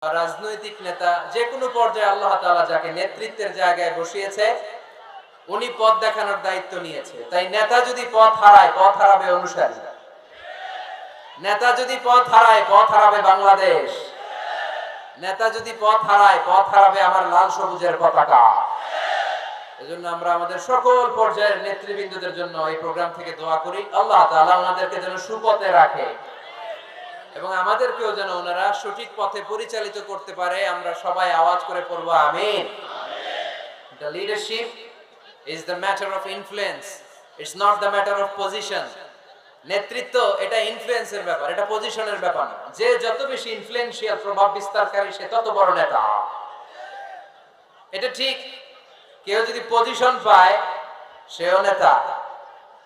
রাজনৈতিক নেতা যে কোনো পর্যায়ে আল্লাহ তাআলা যাকে নেতৃত্বের জায়গায় বসিয়েছে উনি পথ দেখানোর দায়িত্ব নিয়েছে। তাই নেতা যদি পথ হারায়, পথ হারাবে অনুসারী। নেতা যদি পথ হারায়, পথ হারাবে বাংলাদেশ। নেতা যদি পথ হারায়, পথ হারাবে আমার লাল সবুজের পতাকা। এজন্য আমরা আমাদের সকল পর্যায়ের নেতৃবৃন্দদের জন্য এই প্রোগ্রাম থেকে দোয়া করি, আল্লাহ তাআলা ওনাদেরকে যেন সুপথে রাখে এবং আমাদেরকেও যেন ওনারা সঠিক পথে পরিচালিত করতে পারে। আমরা সবাই আওয়াজ করে পড়ব আমিন। The leadership is the matter of influence. It's not the matter of position. নেতৃত্ব এটা ইনফ্লুয়েন্সের ব্যাপার, এটা পজিশনের ব্যাপার না। যে যত বেশি ইনফ্লুয়েন্সিয়াল, প্রভাব বিস্তারকারী, সে তত বড় নেতা। এটা ঠিক। কেউ যদি পজিশন পায় সেও নেতা,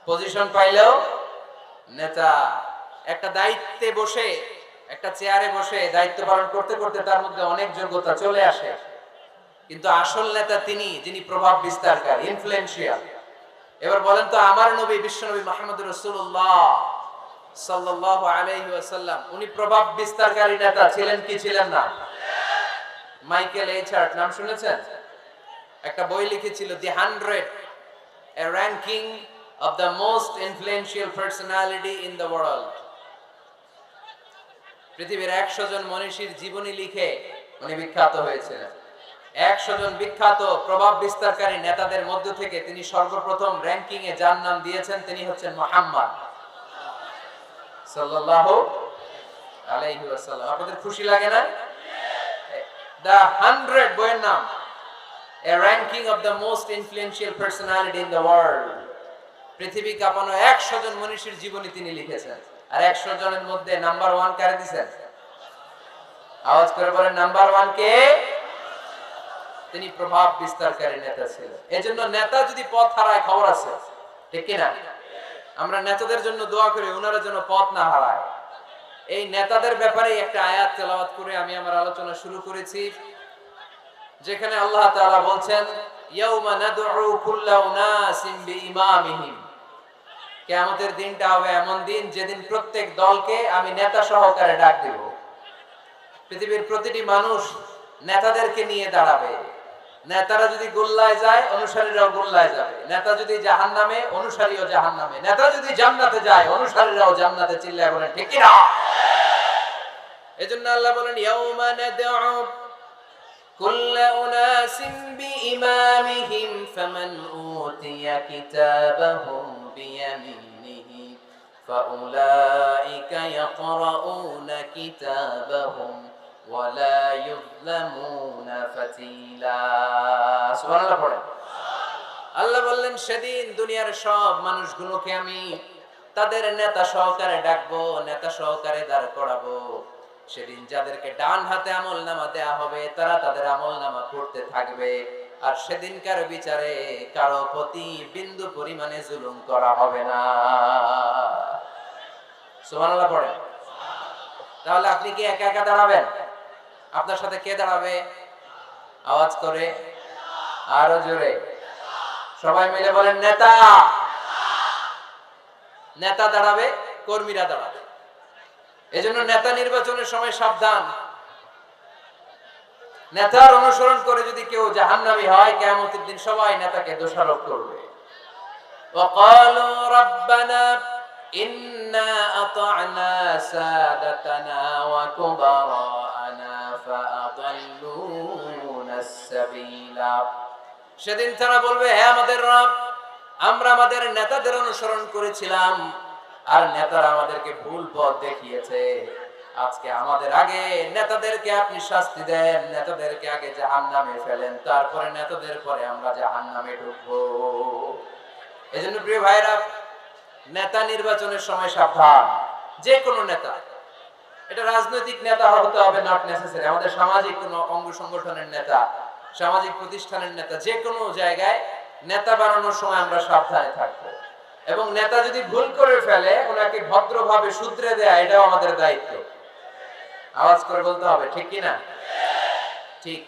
পজিশন পাইলেও নেতা। একটা দায়িত্বে বসে, একটা চেয়ারে বসে দায়িত্ব পালন করতে করতে তার মধ্যে অনেক যোগ্যতা চলে আসে, কিন্তু আসল নেতা তিনি যিনি প্রভাব বিস্তারকারী, ইনফ্লুয়েন্সিয়াল। এবার বলেন তো, আমার নবী বিশ্বনবী মুহাম্মদ রাসূলুল্লাহ সাল্লাল্লাহু আলাইহি ওয়াসাল্লাম উনি প্রভাব বিস্তারকারী নেতা ছিলেন কি ছিলেন না? মাইকেল এইচ হার্ট নাম শুনেছেন? একটা বই লিখেছিল, দি 100, a ranking of the most influential personality in the world. পৃথিবীর 100 জন মনীষীর জীবনী লিখে উনি বিখ্যাত হয়েছিলেন। 100 জন বিখ্যাত প্রভাব বিস্তারকারী নেতাদের মধ্য থেকে তিনি সর্বপ্রথম র‍্যাঙ্কিং এ যার নাম দিয়েছেন তিনি হচ্ছেন মুহাম্মদ সাল্লাল্লাহু আলাইহি ওয়াসাল্লাম। আপনাদের খুশি লাগে না? The 100 বইয়ের নাম, a ranking of the most influential personality in the world. পৃথিবী কাঁপানো 100 জন মনীষীর জীবনী তিনি লিখেছেন। আর 100 জনের মধ্যে নাম্বার 1 কারে দিবেন? আওয়াজ করে বলেন, নাম্বার 1 কে? তিনি প্রভাব বিস্তারকারী নেতা ছিলেন। এজন্য নেতা যদি পথ হারায় খবর আছে, ঠিক কি না? আমরা নেতাদের জন্য দোয়া করি ওনারা যেন পথ না হারায়। এই নেতাদের ব্যাপারে একটা আয়াত তেলাওয়াত করে আমি আমার আলোচনা শুরু করেছি, যেখানে আল্লাহ তাআলা বলছেন, ইয়াউমা নাদউ কুল্লা উনাসিম বিইমামিহিম। কিয়ামতের দিনটা হবে এমন দিন যেদিন প্রত্যেক দলকে আমি নেতা সহকারে ডাক দেব। পৃথিবীর প্রতিটি মানুষ নেতাদেরকে নিয়ে দাঁড়াবে। নেতারা যদি গোল্লায় যায়, অনুসারীরাও গোল্লায় যাবে। নেতা যদি জাহান্নামে, অনুসারীও জাহান্নামে। নেতা যদি জান্নাতে যায়, অনুসারীরাও জান্নাতে। চিল্লায় বলেন ঠিক কি না? এজন্য আল্লাহ বলেন, ইয়াউমা নাদউ কুল্লা উনাসিম বিইমামিহিম ফামান উতিয়া কিতাবাহুম বিয়ামিনিহি ফাউলাইকা ইয়াকরাউনা কিতাবাহুম ওয়ালা ইউযলামুনা ফাতিলা। সুবহানাল্লাহ পড়েন। আল্লাহ বললেন, সেদিন দুনিয়ার সব মানুষগুলোকে আমি তাদের নেতা সহকারে ডাকবো, নেতা সহকারে দাঁড় করাবো। সেদিন যাদেরকে ডান হাতে আমলনামা দেয়া হবে তারা তাদের আমলনামা পড়তে থাকবে। আর সেদিনকার বিচারে কারো প্রতি বিন্দু পরিমাণে জুলুম করা হবে না। সুবহানাল্লাহ পড়েন। তাহলে আপনি কি একা একা দাঁড়াবেন? আপনার সাথে কে দাঁড়াবে? আওয়াজ করে, আরো জোরে, সবাই মিলে বলেন নেতা। নেতা দাঁড়াবে, কর্মীরা দাঁড়াবে। এজন্য নেতা নির্বাচনের সময় সাবধান। নেতার অনুসরণ করে যদি কেউ জাহান্নামী হয়, কিয়ামতের দিন সবাই নেতাকে দোষারোপ করবে। ওয়াকালু রাব্বানা ইন্না আতা'না সাদাতানা ওয়া কুবারানা ফাআদাল্লুনাস সাবিলা। সেদিন তারা বলবে, হে আমাদের রব, আমরা আমাদের নেতাদের অনুসরণ করেছিলাম আর নেতারা আমাদেরকে ভুল পথ দেখিয়েছে। আজকে আমাদের আগে নেতাদেরকে আপনি শাস্তি দেন, নেতাদেরকে আগে জাহান্নামে ফেলেন, তারপরে নেতাদের পরে আমরা জাহান্নামে ঢুকবো। এজন্য প্রিয় ভাইরা, নেতা নির্বাচনের সময় সাবধান। যে কোনো নেতা, এটা রাজনৈতিক নেতা হতে হবে নট নেসেসারি, আমাদের সামাজিক কোনো অঙ্গ সংগঠনের নেতা, সামাজিক প্রতিষ্ঠানের নেতা, যে কোনো জায়গায় নেতা বানানোর সময় আমরা সাবধানে থাকবো। এবং নেতা যদি ভুল করে ফেলে ওনাকে ভদ্রভাবে শুধরে দেয়া, এটাও আমাদের দায়িত্ব। আওয়াজ করে বলতে হবে, ঠিক কি না? ঠিক।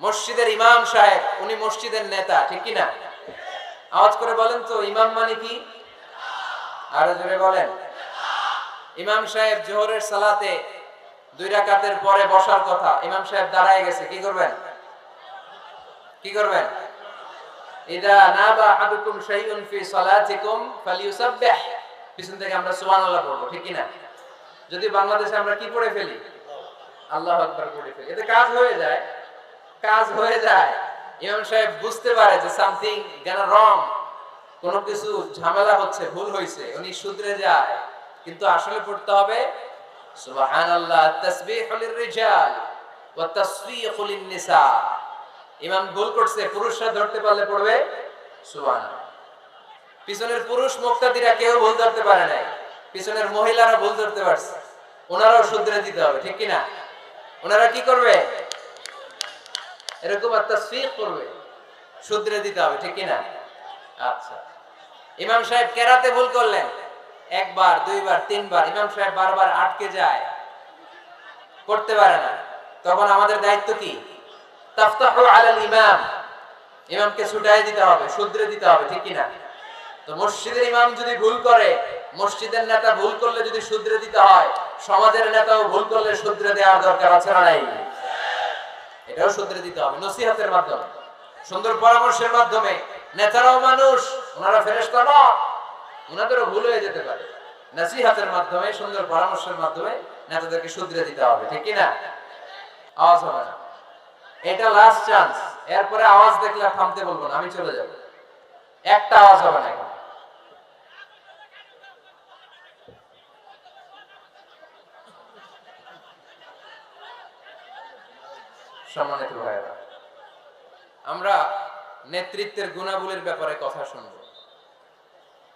মসজিদের ইমাম সাহেব, উনি মসজিদের নেতা, ঠিক কি না? আওয়াজ করে বলেন তো, ইমাম মানে কি? আরো জোরে বলেন। ইমাম সাহেব জোহরের সালাতে 2 রাকাতের পরে বসার কথা, ইমাম সাহেব দাঁড়ায় গেছে, কি করবেন? কি করবেন? ইদা নাবা আহাদুকুম শাইউন ফি সালাতিকুম ফালিয়ুসাব্বিহ, পিছন থেকে আমরা সুবহানাল্লাহ পড়ব, ঠিক কি না? যদি বাংলাদেশে আমরা কি পড়ে ফেলি? আল্লাহু আকবার পড়ে ফেলি, এতে কাজ হয়ে যায়। কাজ হয়ে যায়। ইমাম সাহেব বুঝতে পারে যে সামথিং গেনা রং, কোনো কিছু ঝামেলা হচ্ছে, ভুল হয়েছে, উনি শুধরে যায়। কিন্তু আসলে পড়তে হবে সুবহানাল্লাহ, তাসবিহু লিররিজাল ওয়া তাসফিহু লিন-নিসা। ইমাম ভুল করছে, পুরুষরা ধরতে পারলে পড়বে সুবহানাল্লাহ। পিছনের পুরুষ মুক্তাদিরা কেউ ভুল ধরতে পারে নাই, পিছনের মহিলারা ভুল ধরতে পারছে, ওনারাও শুধরে দিতে হবে, ঠিক কি না? ওনারা কি করবে? এরকম তাসফিহ করবে, শুধরে দিতে হবে, ঠিক কি না? আচ্ছা, ইমাম সাহেব কেরাতে ভুল করলেন, একবার, দুইবার, তিনবার, ইমাম সাহেব বারবার আটকে যায়, করতে পারে না। তখন আমাদের দায়িত্ব কি? তাফতাহু আলাল ইমাম, ইমামকে ছুটাই দিতে হবে, শুধরে দিতে হবে, ঠিক কি না? তো মসজিদের ইমাম যদি ভুল করে, মসজিদের নেতা ভুল করলে যদি শুধরে দিতে হয়, সমাজের নেতাও ভুল করলে শুধরে দেওয়ার দরকার আছে না নাই? এটাও শুধরে দিতে হবে নসিহতের মাধ্যমে, সুন্দর পরামর্শের মাধ্যমে। নেতারাও মানুষ, ওনারা ফেরেশতা নয়, ওনাদেরও ভুল হয়ে যেতে পারে। নসিহতের মাধ্যমে, সুন্দর পরামর্শের মাধ্যমে নেতাদেরকে শুধরে দিতে হবে, ঠিক কি না? আওয়াজ হবে না, এটা লাস্ট চান্স। এরপরে আওয়াজ দেখলে থামতে বলবো না, আমি চলে যাব। একটা আওয়াজ হবে না এখন। সম্মানিত ভাইরা, আমরা নেতৃত্বের গুণাবলীর ব্যাপারে কথা শুনবো।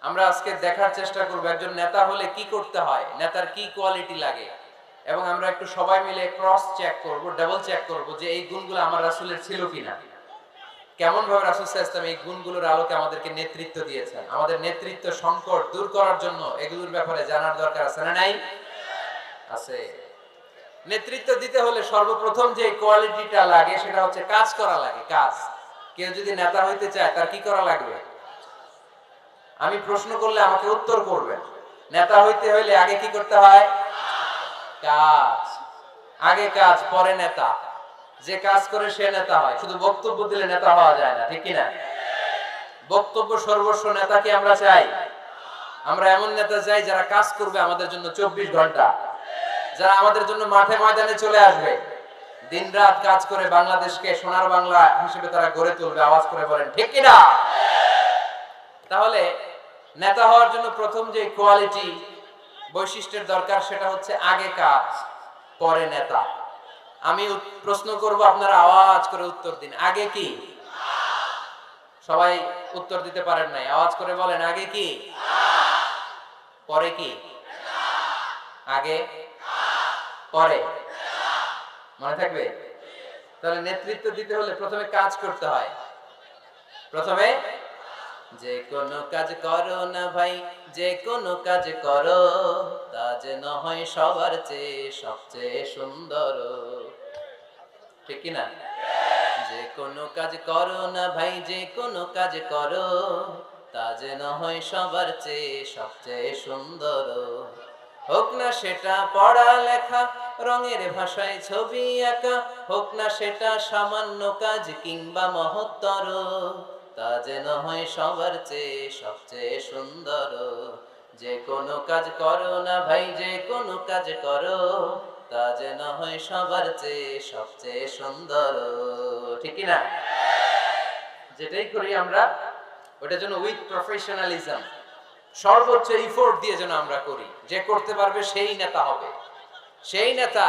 আমরা আজকে দেখার চেষ্টা করব একজন নেতা হলে কি করতে হয়, নেতার কি কোয়ালিটি লাগে, এবং আমরা একটু সবাই মিলে ক্রস চেক করব, ডাবল চেক করব যে এই গুণগুলো আমার রাসূলের ছিল কিনা। কেমন ভাবে রাসূল সাল্লাল্লাহু আলাইহি ওয়াসাল্লাম এই গুণগুলোর আলোকে আমাদেরকে নেতৃত্ব দিয়েছেন। আমাদের নেতৃত্ব সংকট দূর করার জন্য এগুলোর ব্যাপারে জানার দরকার আছে না নাই? আছে। নেতৃত্ব দিতে হলে সর্বপ্রথম যে কোয়ালিটিটা লাগে সেটা হচ্ছে কাজ করা লাগে। কাজ। কেউ যদি নেতা হইতে চায় তার কি করা লাগবে? আমি প্রশ্ন করলে আমাকে উত্তর করবেন। নেতা হইতে হইলে আগে কি করতে হয়? কাজ। আগে কাজ, পরে নেতা। যে কাজ করে সে নেতা হয়, শুধু বক্তব্য দিলে নেতা হওয়া যায় না, ঠিক কি না? বক্তব্য সর্বস্ব নেতাকে আমরা চাই। আমরা এমন নেতা চাই যারা কাজ করবে আমাদের জন্য 24 ঘন্টা, যারা আমাদের জন্য মাঠে ময়দানে চলে আসবে, দিনরাত কাজ করে বাংলাদেশকে সোনার বাংলা হিসেবে তারা গড়ে তুলবে। আওয়াজ করে বলেন ঠিক কি না? তাহলে নেতা হওয়ার জন্য প্রথম যে কোয়ালিটি, বৈশিষ্ট্যের দরকার সেটা হচ্ছে আগে কাজ, পরে নেতা। আমি প্রশ্ন করব, আপনারা আওয়াজ করে উত্তর দিন। আগে কি? সবাই উত্তর দিতে পারেন নাই, আওয়াজ করে বলেন আগে কি? পরে কি? আগে, পরে, মনে থাকবে? তাহলে নেতৃত্ব দিতে হলে প্রথমে কাজ করতে হয়। প্রথমে যে কোনো কাজ করো না ভাই, যে কোনো কাজ করো, তা যেন হয় সবার চেয়ে সবচেয়ে সুন্দর, ঠিক কি না? যে কোনো কাজ করো না ভাই, যে কোনো কাজ করো, তা যেন হয় সবার চেয়ে সবচেয়ে সুন্দর। হোক না সেটা পড়া লেখা, রঙের ভাষায় ছবি আঁকা, হোক না সেটা সামান্য কাজ কিংবা মহত্তর, তা যেন হয় সবার চেয়ে সবচেয়ে সুন্দর। যে কোনো কাজ করো না ভাই, যে কোনো কাজ করো, তা যেন হয় সবার চেয়ে সবচেয়ে সুন্দর, ঠিক কি না? যেটাই করি আমরা ওটার জন্য উইথ প্রফেশনালিজম, সর্বোচ্চ এফোর্ট দিয়ে যেন আমরা করি। যে করতে পারবে সেই নেতা হবে, সেই নেতা।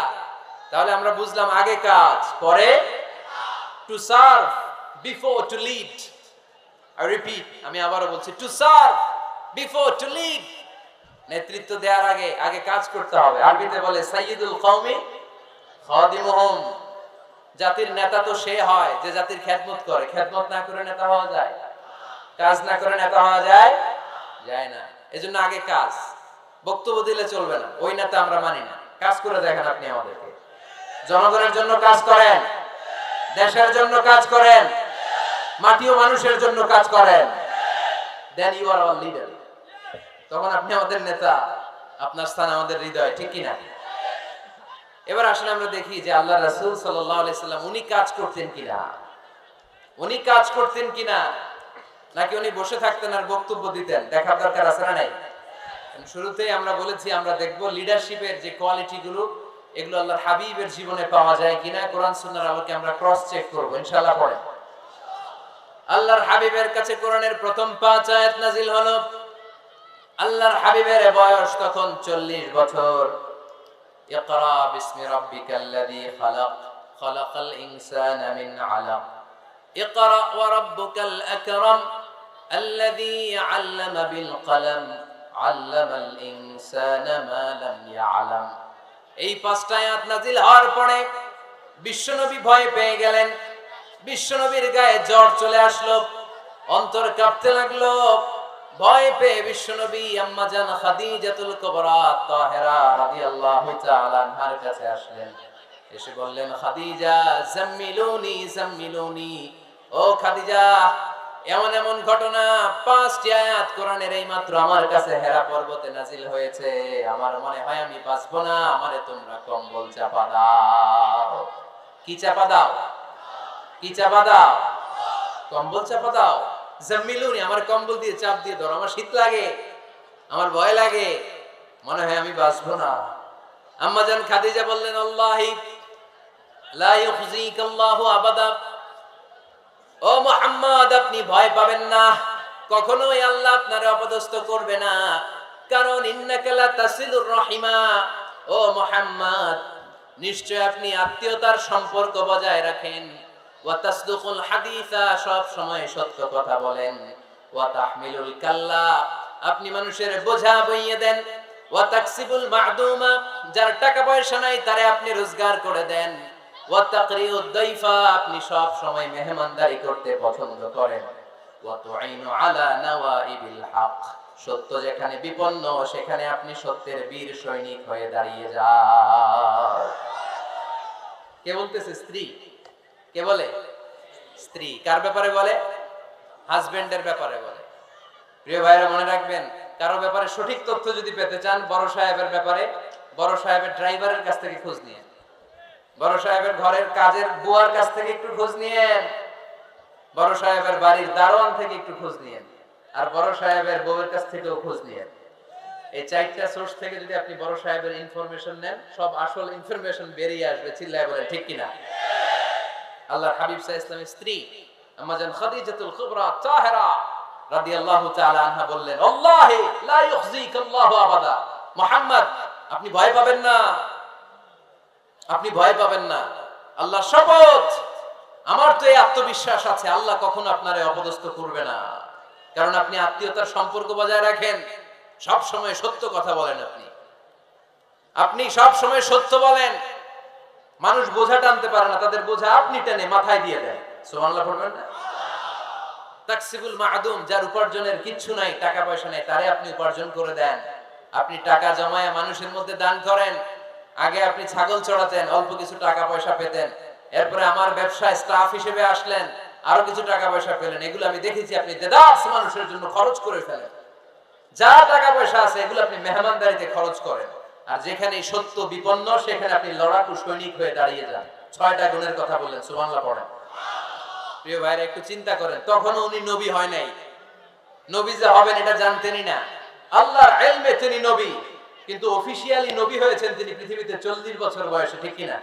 তাহলে আমরা বুঝলাম আগে কাজ, পরে to serve before to lead. I repeat, আমি আবারও বলছি, to serve before to lead. নেতৃত্ব দেওয়ার আগে আগে কাজ করতে হবে। আরবিতে বলে সাইয়্যিদুল কওমি খাদিমুহুম। জাতির নেতা তো সে হয় যে জাতির খেদমত করে। খেদমত না করে নেতা হওয়া যায়? কাজ না করে নেতা হওয়া যায়? যায় না। এজন্য আগে কাজ। বক্তব্য দিলে চলবে না, ওই নেতা আমরা মানি না। কাজ করে দেখেন আপনি আমাদেরকে। জনগণের জন্য কাজ করেন, দেশের জন্য কাজ করেন, মাটি ও মানুষের জন্য কাজ করেন, then you are our leader. তখন আপনি আমাদের নেতা, আপনার স্থান আমাদের হৃদয়, ঠিক কি না? এবার আসলে আমরা দেখি যে আল্লাহ রাসূল সাল্লাল্লাহু আলাইহি সাল্লাম উনি কাজ করতেন কিনা, উনি কাজ করতেন কিনা, নাকি উনি বসে থাকতেন আর বক্তব্য দিতেন? দেখার দরকার আছে না নাই? শুরুতেই আমরা বলেছি আমরা দেখব লিডারশিপের যে কোয়ালিটি গুলো, এগুলো আল্লাহর হাবিবের জীবনে পাওয়া যায় কিনা কোরআন সুন্নাহর আলোকে আমরা ক্রস চেক করব ইনশাআল্লাহ। পড়ে আল্লাহর হাবিবের কাছে কোরআনের প্রথম 5 আয়াত নাজিল হলো। আল্লাহর হাবিবের বয়স তখন 40 বছর। ইকরা বিসমি রাব্বিকাল্লাযী খালাক, খালাকাল ইনসানা মিন আলাক, ইকরা ওয়া রাব্বুকাল আকরাম আল্লাযী আল্লামা বিল কলম, আল্লামাল ইনসানা মা লাম ইয়ালাম। এই 5টা আয়াত নাজিল হওয়ার পরে বিশ্বনবী ভয় পেয়ে গেলেন। বিশ্বনবীর গায়ে জ্বর চলে আসলো, অন্তর কাঁপতে লাগলো। ভয় পেয়ে বিশ্বনবী আম্মা জান খাদিজাতুল কুবরা তাহেরা রাদিয়াল্লাহু তাআলা আনহার কাছে আসলেন। এসে বললেন, খাদিজা জাম্মিলুনি জাম্মিলুনি, ও খাদিজা, এমন এমন ঘটনা 5টি আয়াত কোরআনের এই মাত্র আমার কাছে হেরা পর্বতে নাজিল হয়েছে, আমার মনে হয় আমি বাঁচবো না, আমারে তোমরা কম্বল চাপা দাও। কি চাপা দাও? কি চাপা দাও? কম্বল চাপা দাও। জাম্মিলুনি, আমার কম্বল দিয়ে চাপ দিয়ে ধরো, আমার শীত লাগে, আমার ভয় লাগে, মনে হয় আমি বাঁচবো না। আম্মা জান খাদিজা বললেন, আল্লাহি লা ইউখজিকাল্লাহু আবাদা, ও মুহাম্মদ আপনি ভয় পাবেন না, কখনোই আল্লাহ আপনারে অপদস্থ করবে না, কারণ ইন্নাকা লা তাসিলুর রাহিমা, ও মুহাম্মদ নিশ্চয় আপনি আত্মীয়তার সম্পর্ক বজায় রাখেন, ওয়া তাসদুকুল হাদিসা সব সময় সত্য কথা বলেন, ওয়া তাহমিলুল কাল্লা আপনি মানুষের বোঝা বইয়ে দেন, ওয়া তাকসিবুল মা'দুমা যার টাকা পয়সা নাই তারে আপনি রোজগার করে দেন, ওয়া তাকরিউদ দাইফা আপনি সব সময় মেহমানদারি করতে পছন্দ করেন, ওয়া তুঈনু আলা নাওয়াইবিল হক সত্য যেখানে বিপন্ন সেখানে আপনি সত্যের বীর সৈনিক হয়ে দাঁড়িয়ে যান। কে বলতেছে? স্ত্রী। কে বলে? স্ত্রী। কার ব্যাপারে বলে? হাজবেন্ডের ব্যাপারে বলে। প্রিয় ভাইরা মনে রাখবেন, কারো ব্যাপারে সঠিক তথ্য যদি পেতে চান, বড় সাহেবের ব্যাপারে বড় সাহেবের ড্রাইভারের কাছ থেকে খোঁজ নিয়েন, বড় সাহেবের ঘরের কাজের বুয়ার কাছ থেকে একটু খোঁজ নিয়েন, বড় সাহেবের বাড়ির দারোয়ান থেকে একটু খোঁজ নিয়েন, আর বড় সাহেবের বউয়ের কাছ থেকেও খোঁজ নিয়েন। এই 4টা সোর্স থেকে যদি আপনি বড় সাহেবের ইনফরমেশন নেন, সব আসল ইনফরমেশন বেরিয়ে আসবে। চিল্লায় বলেন ঠিক কিনা? আল্লাহর হাবিব সাল্লাল্লাহু আলাইহি ওয়াসাল্লামের স্ত্রী আম্মা জান খাদিজাতুল কুবরা তাহেরা রাদিয়াল্লাহু তাআলা আনহা বললেন, আল্লাহি লা ইউখজিকাল্লাহু আবাদা, মুহাম্মদ আপনি ভয় পাবেন না, আপনি ভয় পাবেন না, আল্লাহ শপথ আমার তো এই আত্মবিশ্বাস আছে আল্লাহ কখনো আপনারে অপদস্থ করবে না, কারণ আপনি আত্মীয়তার সম্পর্ক বজায় রাখেন, সব সময় সত্য কথা বলেন, আপনি সব সময় সত্য বলেন। মানুষ বোঝা টানতে পারে না, তাদের বোঝা আপনি টেনে মাথায় দিয়ে দেন। সুবহানাল্লাহ পড়বেন না? তাকসিবুল মা'দুম যার উপার্জনের কিচ্ছু নাই, টাকা পয়সা নাই, তারে আপনি উপার্জন করে দেন। আপনি টাকা জমায় মানুষের মধ্যে দান করেন। আগে আপনি ছাগল চড়াতেন, অল্প কিছু টাকা পয়সা পেতেন, এরপরে আমার ব্যবসায় স্টাফ হিসেবে আসলেন, আরো কিছু টাকা পয়সা পেলেন, এগুলো আমি দেখেছি আপনি দেদাস মানুষের জন্য খরচ করে ফেলেন। যা টাকা পয়সা আছে এগুলো আপনি মেহমানদারিতে খরচ করেন, আর যেখানে সত্য বিপন্ন সেখানে আপনি লড়াকু সৈনিক হয়ে দাঁড়িয়ে যান। 6টা গুণের কথা বললেন। সুবহানাল্লাহ পড়েন। প্রিয় ভাইরা একটু চিন্তা করেন, তখনও উনি নবী হয় নাই, নবী যে হবেন এটা জানতেনই না। আল্লাহর ইলমে তিনি নবী, কিন্তু অফিশিয়ালি নবী হয়েছেন তিনি পৃথিবীতে 40 বছর বয়সে, ঠিক কিনা?